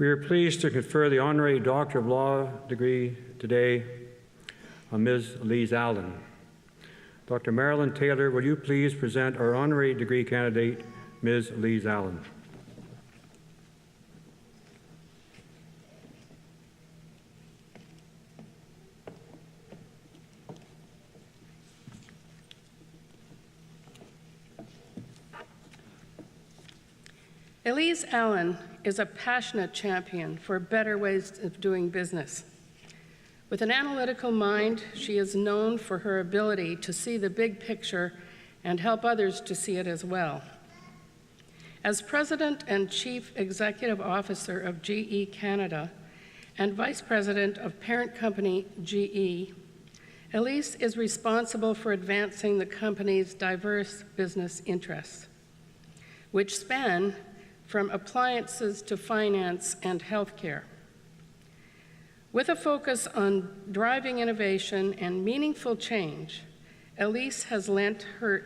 We are pleased to confer the Honorary Doctor of Law degree today on Ms. Elyse Allan. Dr. Marilyn Taylor, will you please present our honorary degree candidate, Ms. Elyse Allan? Elyse Allan is a passionate champion for better ways of doing business. With an analytical mind, she is known for her ability to see the big picture and help others to see it as well. As President and Chief Executive Officer of GE Canada and Vice President of parent company GE, Elyse is responsible for advancing the company's diverse business interests, which span from appliances to finance and healthcare. With a focus on driving innovation and meaningful change, Elyse has lent her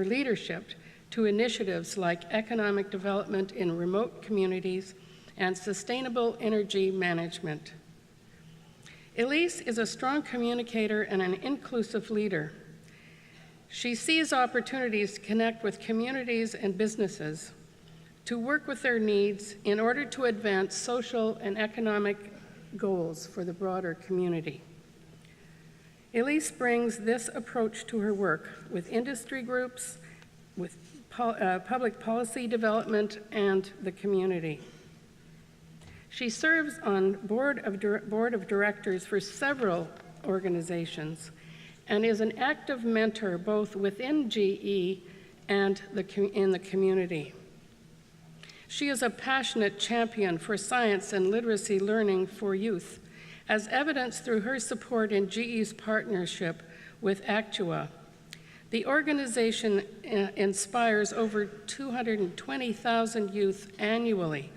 leadership to initiatives like economic development in remote communities and sustainable energy management. Elyse is a strong communicator and an inclusive leader. She sees opportunities to connect with communities and businesses, to work with their needs in order to advance social and economic goals for the broader community. Elyse brings this approach to her work with industry groups, with public policy development, and the community. She serves on board of directors for several organizations and is an active mentor both within GE and in the community. She is a passionate champion for science and literacy learning for youth, as evidenced through her support in GE's partnership with Actua. The organization inspires over 220,000 youth annually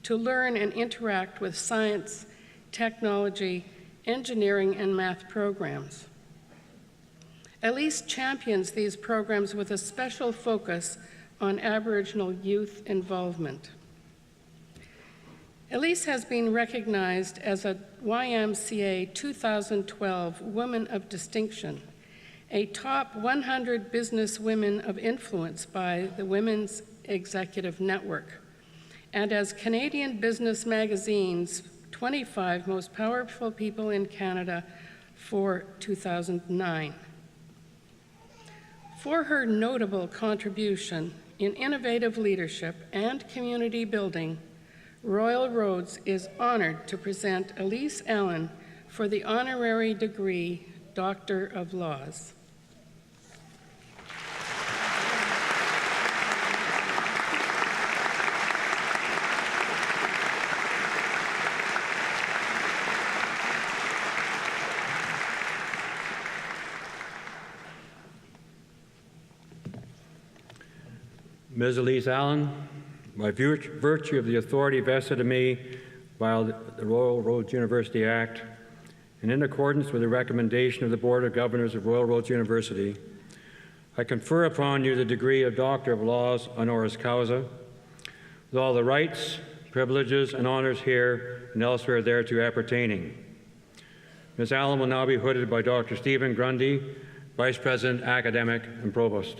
to learn and interact with science, technology, engineering, and math programs. Elyse champions these programs with a special focus on Aboriginal youth involvement. Elyse has been recognized as a YMCA 2012 Woman of Distinction, a top 100 business women of influence by the Women's Executive Network, and as Canadian Business Magazine's 25 Most Powerful People in Canada for 2009. For her notable contribution in innovative leadership and community building, Royal Roads is honored to present Elyse Allan for the honorary degree Doctor of Laws. Ms. Elyse Allan, by virtue of the authority vested in me by the Royal Roads University Act, and in accordance with the recommendation of the Board of Governors of Royal Roads University, I confer upon you the degree of Doctor of Laws honoris causa, with all the rights, privileges, and honors here and elsewhere thereto appertaining. Ms. Allan will now be hooded by Dr. Stephen Grundy, Vice President, Academic, and Provost.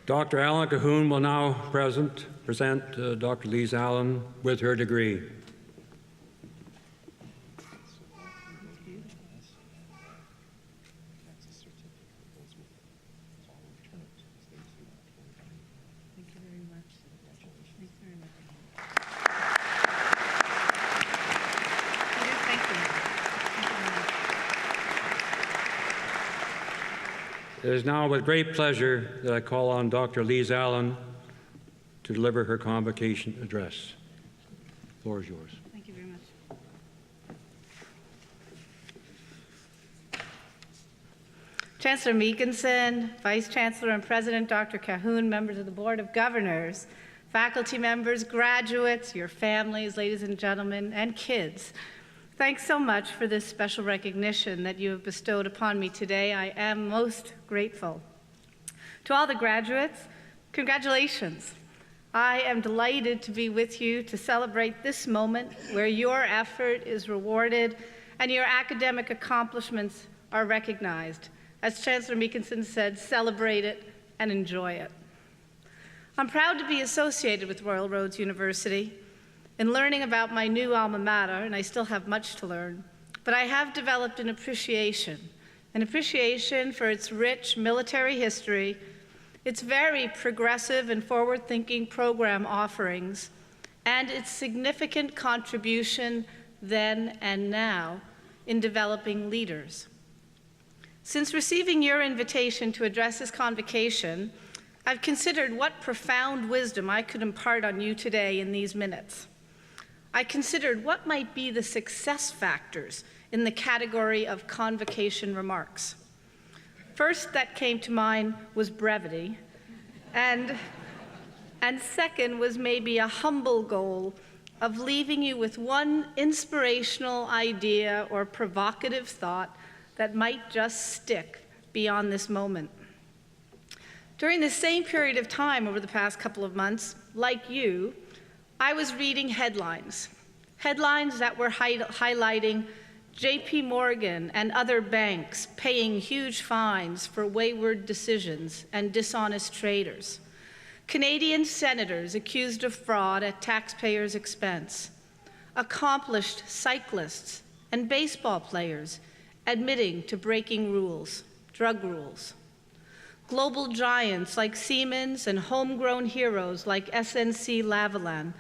Dr. Allan Cahoon will now present Dr. Elyse Allan with her degree. It is now with great pleasure that I call on Dr. Elyse Allan to deliver her convocation address. The floor is yours. Thank you very much. Chancellor Meekinson, Vice Chancellor and President Dr. Cahoon, members of the Board of Governors, faculty members, graduates, your families, ladies and gentlemen, and kids, thanks so much for this special recognition that you have bestowed upon me today. I am most grateful. To all the graduates, congratulations. I am delighted to be with you to celebrate this moment where your effort is rewarded and your academic accomplishments are recognized. As Chancellor Meekinson said, celebrate it and enjoy it. I'm proud to be associated with Royal Roads University. In learning about my new alma mater, and I still have much to learn, but I have developed an appreciation for its rich military history, its very progressive and forward-thinking program offerings, and its significant contribution then and now in developing leaders. Since receiving your invitation to address this convocation, I've considered what profound wisdom I could impart on you today in these minutes. I considered what might be the success factors in the category of convocation remarks. First that came to mind was brevity, and second was maybe a humble goal of leaving you with one inspirational idea or provocative thought that might just stick beyond this moment. During the same period of time over the past couple of months, like you, I was reading headlines that were highlighting JP Morgan and other banks paying huge fines for wayward decisions and dishonest traders, Canadian senators accused of fraud at taxpayers' expense, accomplished cyclists and baseball players admitting to breaking rules, drug rules. Global giants like Siemens and homegrown heroes like SNC-Lavalin,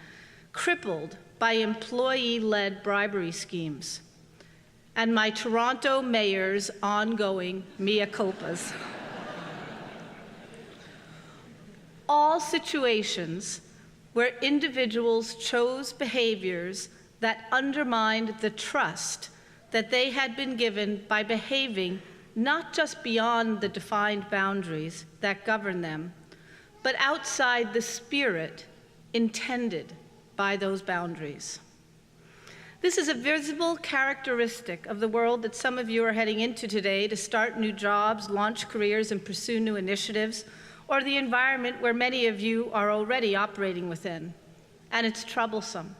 crippled by employee-led bribery schemes. And my Toronto mayor's ongoing mea culpas. All situations where individuals chose behaviors that undermined the trust that they had been given by behaving not just beyond the defined boundaries that govern them, but outside the spirit intended by those boundaries. This is a visible characteristic of the world that some of you are heading into today to start new jobs, launch careers, and pursue new initiatives, or the environment where many of you are already operating within. And it's troublesome.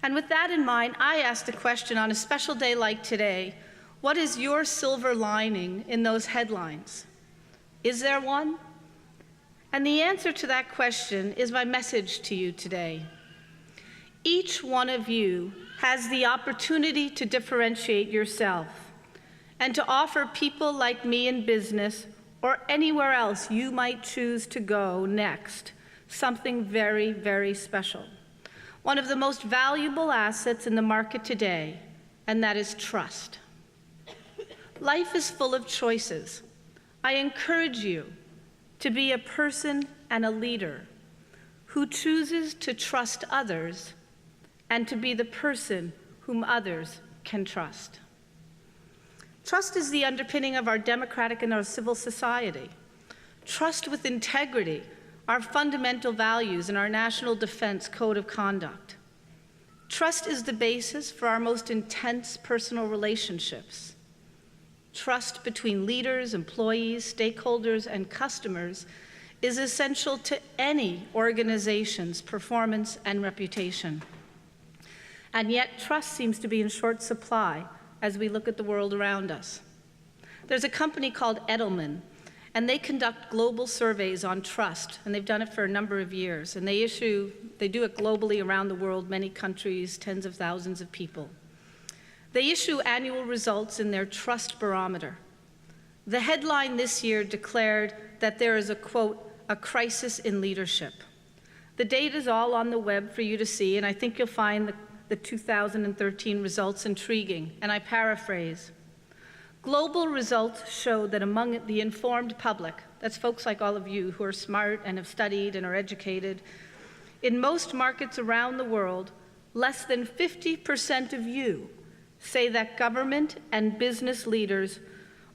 And with that in mind, I asked the question on a special day like today, what is your silver lining in those headlines? Is there one? And the answer to that question is my message to you today. Each one of you has the opportunity to differentiate yourself and to offer people like me in business or anywhere else you might choose to go next something very, very special. One of the most valuable assets in the market today, and that is trust. Life is full of choices. I encourage you to be a person and a leader who chooses to trust others and to be the person whom others can trust. Trust is the underpinning of our democratic and our civil society. Trust with integrity, our fundamental values and our national defense code of conduct. Trust is the basis for our most intense personal relationships. Trust between leaders, employees, stakeholders, and customers is essential to any organization's performance and reputation. And yet, trust seems to be in short supply as we look at the world around us. There's a company called Edelman, and they conduct global surveys on trust, and they've done it for a number of years. And they do it globally around the world, many countries, tens of thousands of people. They issue annual results in their Trust Barometer. The headline this year declared that there is a, quote, a crisis in leadership. The data is all on the web for you to see, and I think you'll find the 2013 results intriguing, and I paraphrase. Global results show that among the informed public, that's folks like all of you who are smart and have studied and are educated, in most markets around the world, less than 50% of you say that government and business leaders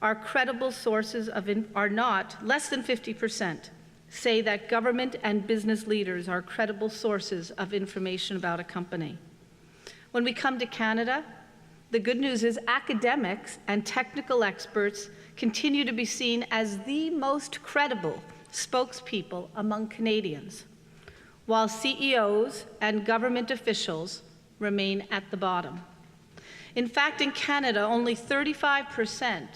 are credible sources of are not, less than 50% say that government and business leaders are credible sources of information about a company. When we come to Canada, the good news is academics and technical experts continue to be seen as the most credible spokespeople among Canadians, while CEOs and government officials remain at the bottom. In fact, in Canada, only 35%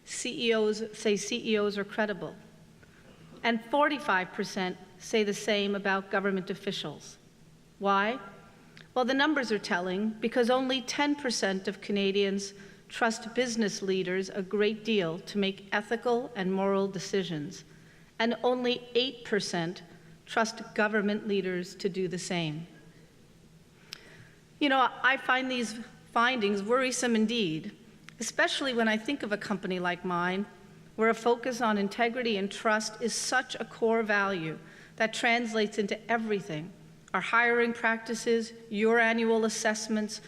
CEOs say CEOs are credible, and 45% say the same about government officials. Why? Well, the numbers are telling because only 10% of Canadians trust business leaders a great deal to make ethical and moral decisions, and only 8% trust government leaders to do the same. You know, I find these findings worrisome indeed, especially when I think of a company like mine, where a focus on integrity and trust is such a core value that translates into everything: our hiring practices, your annual assessments,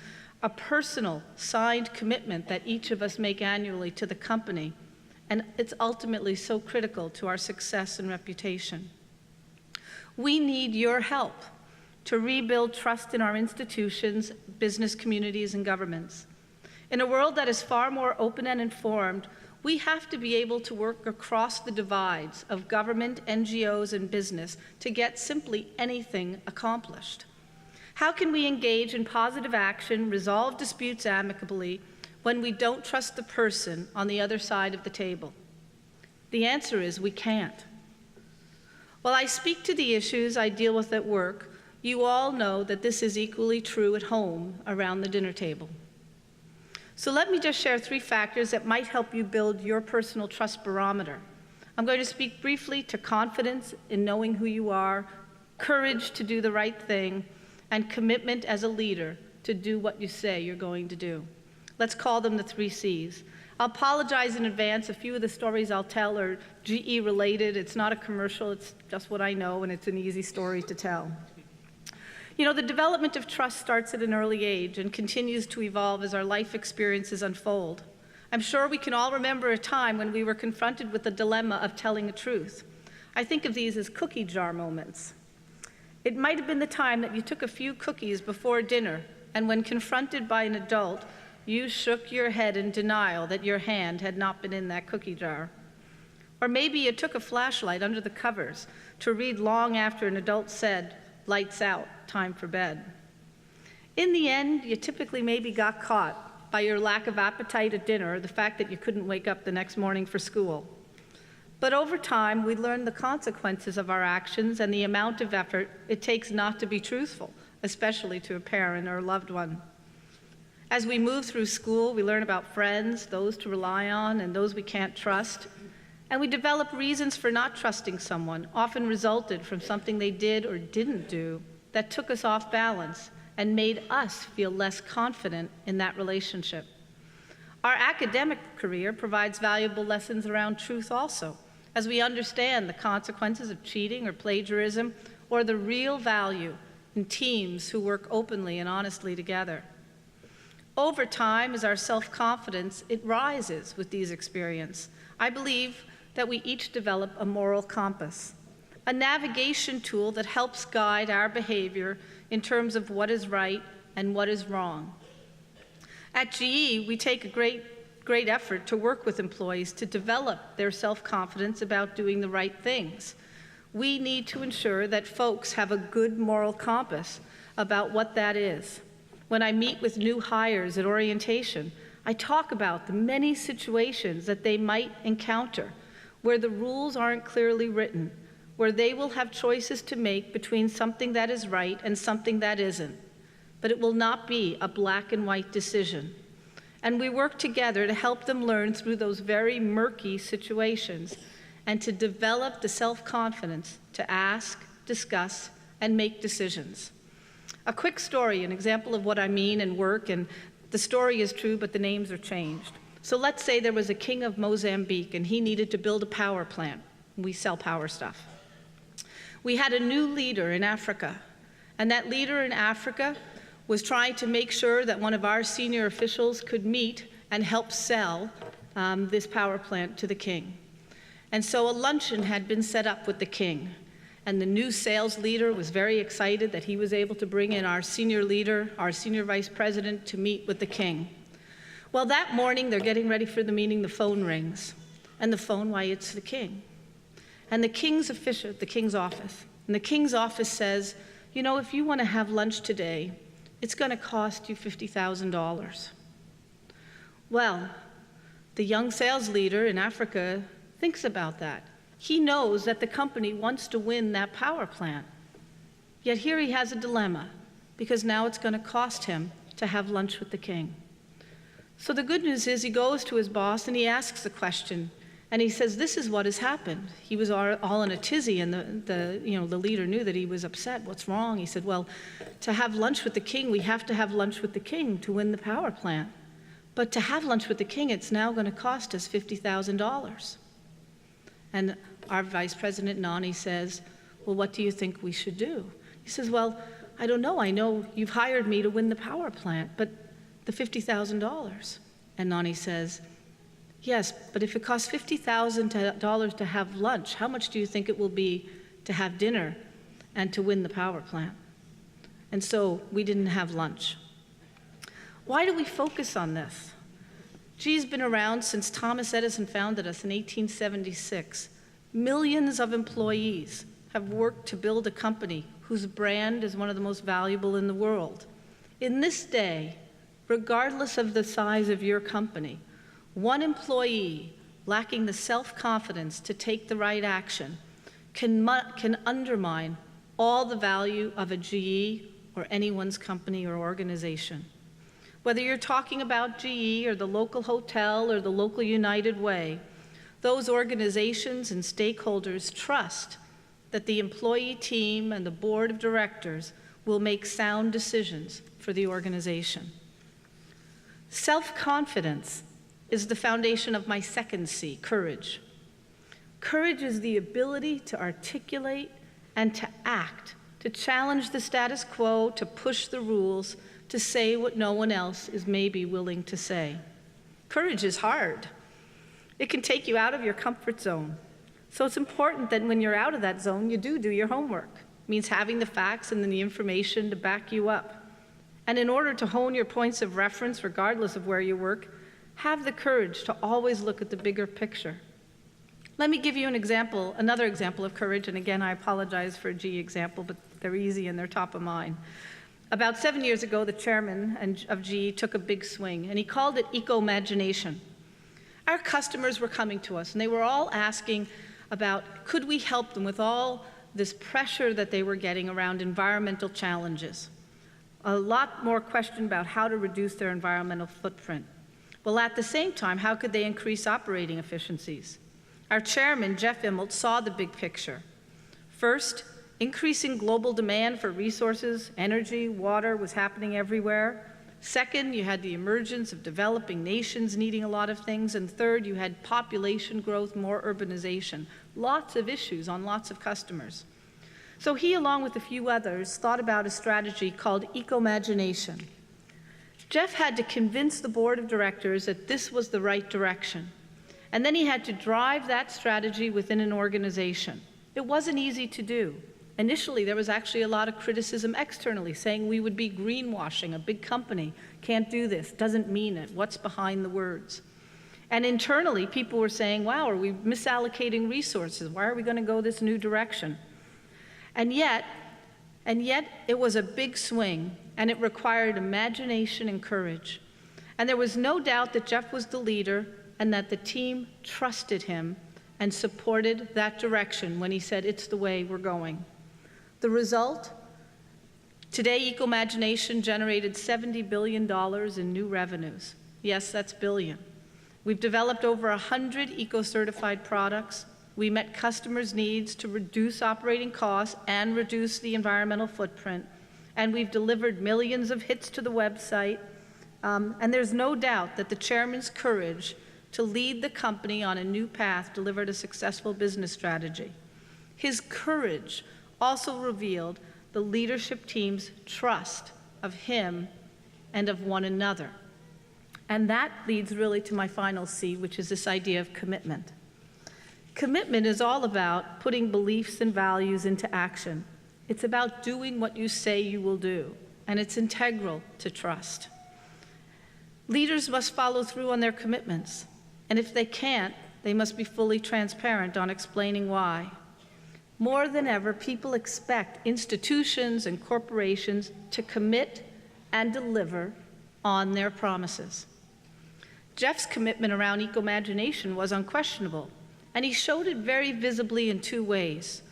a personal signed commitment that each of us make annually to the company, and it's ultimately so critical to our success and reputation. We need your help to rebuild trust in our institutions, business communities, and governments. In a world that is far more open and informed, we have to be able to work across the divides of government, NGOs, and business to get simply anything accomplished. How can we engage in positive action, resolve disputes amicably, when we don't trust the person on the other side of the table? The answer is we can't. While I speak to the issues I deal with at work, you all know that this is equally true at home around the dinner table. So let me just share 3 factors that might help you build your personal trust barometer. I'm going to speak briefly to confidence in knowing who you are, courage to do the right thing, and commitment as a leader to do what you say you're going to do. Let's call them the 3 C's. I'll apologize in advance. A few of the stories I'll tell are GE related. It's not a commercial, it's just what I know, and it's an easy story to tell. You know, the development of trust starts at an early age and continues to evolve as our life experiences unfold. I'm sure we can all remember a time when we were confronted with the dilemma of telling the truth. I think of these as cookie jar moments. It might have been the time that you took a few cookies before dinner, and when confronted by an adult, you shook your head in denial that your hand had not been in that cookie jar. Or maybe you took a flashlight under the covers to read long after an adult said, "Lights out, time for bed." In the end, you typically maybe got caught by your lack of appetite at dinner or the fact that you couldn't wake up the next morning for school. But over time, we learn the consequences of our actions and the amount of effort it takes not to be truthful, especially to a parent or a loved one. As we move through school, we learn about friends, those to rely on, and those we can't trust. And we develop reasons for not trusting someone, often resulted from something they did or didn't do that took us off balance and made us feel less confident in that relationship. Our academic career provides valuable lessons around truth also, as we understand the consequences of cheating or plagiarism, or the real value in teams who work openly and honestly together. Over time, as our self-confidence, it rises with these experiences. I believe that we each develop a moral compass, a navigation tool that helps guide our behavior in terms of what is right and what is wrong. At GE, we take a great effort to work with employees to develop their self-confidence about doing the right things. We need to ensure that folks have a good moral compass about what that is. When I meet with new hires at orientation, I talk about the many situations that they might encounter where the rules aren't clearly written, where they will have choices to make between something that is right and something that isn't. But it will not be a black and white decision. And we work together to help them learn through those very murky situations and to develop the self-confidence to ask, discuss, and make decisions. A quick story, an example of what I mean in work, and the story is true, but the names are changed. So let's say there was a king of Mozambique, and he needed to build a power plant. We sell power stuff. We had a new leader in Africa, and that leader in Africa was trying to make sure that one of our senior officials could meet and help sell this power plant to the king. And so a luncheon had been set up with the king. And the new sales leader was very excited that he was able to bring in our senior leader, our senior vice president, to meet with the king. Well, that morning, they're getting ready for the meeting, the phone rings. And the phone, why, it's the king. And the king's official at the king's office. And the king's office says, you know, if you want to have lunch today, it's going to cost you $50,000. Well, the young sales leader in Africa thinks about that. He knows that the company wants to win that power plant. Yet here he has a dilemma, because now it's going to cost him to have lunch with the king. So the good news is he goes to his boss and he asks the question, and he says, this is what has happened. He was all in a tizzy, and the leader knew that he was upset. What's wrong? He said, well, to have lunch with the king, we have to have lunch with the king to win the power plant. But to have lunch with the king, it's now going to cost us $50,000. And our vice president, Nani, says, well, what do you think we should do? He says, well, I don't know. I know you've hired me to win the power plant, but the $50,000. And Nani says, yes, but if it costs $50,000 to have lunch, how much do you think it will be to have dinner and to win the power plant? And so we didn't have lunch. Why do we focus on this? GE's been around since Thomas Edison founded us in 1876. Millions of employees have worked to build a company whose brand is one of the most valuable in the world. In this day, regardless of the size of your company, one employee lacking the self-confidence to take the right action can undermine all the value of a GE or anyone's company or organization. Whether you're talking about GE or the local hotel or the local United Way, those organizations and stakeholders trust that the employee team and the board of directors will make sound decisions for the organization. Self-confidence is the foundation of my second C, courage. Courage is the ability to articulate and to act, to challenge the status quo, to push the rules, to say what no one else is maybe willing to say. Courage is hard. It can take you out of your comfort zone. So it's important that when you're out of that zone, you do your homework. It means having the facts and then the information to back you up. And in order to hone your points of reference, regardless of where you work, have the courage to always look at the bigger picture. Let me give you an example, another example of courage, and again, I apologize for a GE example, but they're easy and they're top of mind. About 7 years ago, the chairman of GE took a big swing, and he called it eco-imagination. Our customers were coming to us, and they were all asking about, could we help them with all this pressure that they were getting around environmental challenges? A lot more question about how to reduce their environmental footprint. Well, at the same time, how could they increase operating efficiencies? Our chairman, Jeff Immelt, saw the big picture. First, increasing global demand for resources, energy, water was happening everywhere. Second, you had the emergence of developing nations needing a lot of things. And third, you had population growth, more urbanization. Lots of issues on lots of customers. So he, along with a few others, thought about a strategy called eco-imagination. Jeff had to convince the board of directors that this was the right direction. And then he had to drive that strategy within an organization. It wasn't easy to do. Initially, there was actually a lot of criticism externally, saying we would be greenwashing, a big company can't do this, doesn't mean it, what's behind the words? And internally, people were saying, wow, are we misallocating resources? Why are we going to go this new direction? And yet, it was a big swing, and it required imagination and courage. And there was no doubt that Jeff was the leader and that the team trusted him and supported that direction when he said, it's the way we're going. The result? Today, eco-imagination generated $70 billion in new revenues. Yes, that's billion. We've developed over 100 eco-certified products. We met customers' needs to reduce operating costs and reduce the environmental footprint. And we've delivered millions of hits to the website. And there's no doubt that the chairman's courage to lead the company on a new path delivered a successful business strategy. His courage also revealed the leadership team's trust of him and of one another. And that leads really to my final C, which is this idea of commitment. Commitment is all about putting beliefs and values into action. It's about doing what you say you will do, and it's integral to trust. Leaders must follow through on their commitments, and if they can't, they must be fully transparent on explaining why. More than ever, people expect institutions and corporations to commit and deliver on their promises. Jeff's commitment around eco-imagination was unquestionable, and he showed it very visibly in two ways.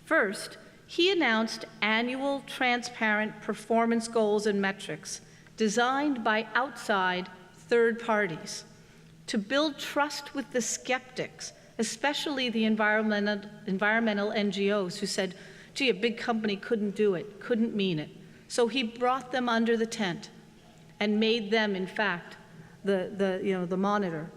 First, he announced annual, transparent performance goals and metrics designed by outside third parties to build trust with the skeptics, especially the environmental NGOs who said, gee, a big company couldn't do it, couldn't mean it. So he brought them under the tent and made them, in fact, the monitor.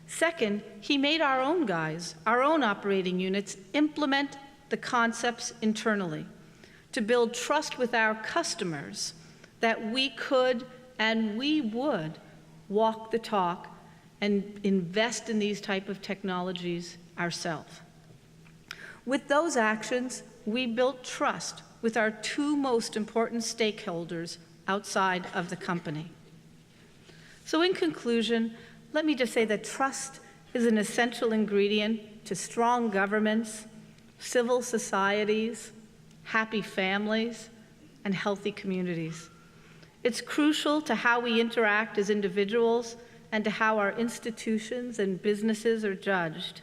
Second, he made our own guys, our own operating units, implement the concepts internally to build trust with our customers that we could and we would walk the talk and invest in these type of technologies ourselves. With those actions, we built trust with our two most important stakeholders outside of the company. So in conclusion, let me just say that trust is an essential ingredient to strong governments, civil societies, happy families, and healthy communities. It's crucial to how we interact as individuals and to how our institutions and businesses are judged.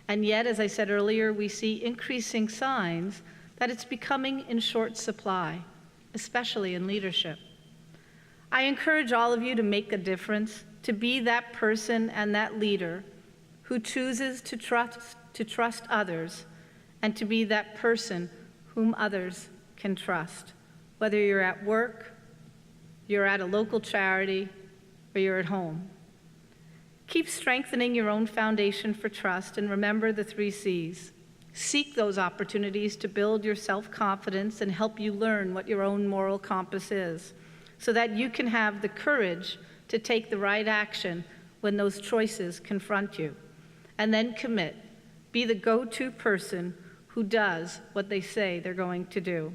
And yet, as I said earlier, we see increasing signs that it's becoming in short supply, especially in leadership. I encourage all of you to make a difference, to be that person and that leader who chooses to trust others, and to be that person whom others can trust, whether you're at work, you're at a local charity, or you're at home. Keep strengthening your own foundation for trust, and remember the 3 C's. Seek those opportunities to build your self-confidence and help you learn what your own moral compass is, so that you can have the courage to take the right action when those choices confront you. And then commit. Be the go-to person who does what they say they're going to do.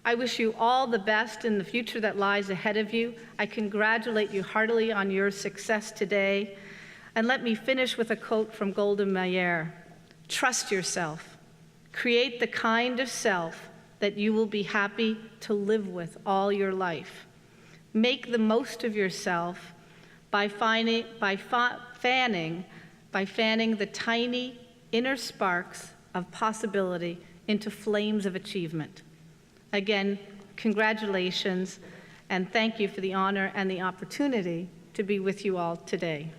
I wish you all the best in the future that lies ahead of you. I congratulate you heartily on your success today. And let me finish with a quote from Golda Meir. Trust yourself. Create the kind of self that you will be happy to live with all your life. Make the most of yourself by fanning the tiny inner sparks of possibility into flames of achievement. Again, congratulations, and thank you for the honor and the opportunity to be with you all today.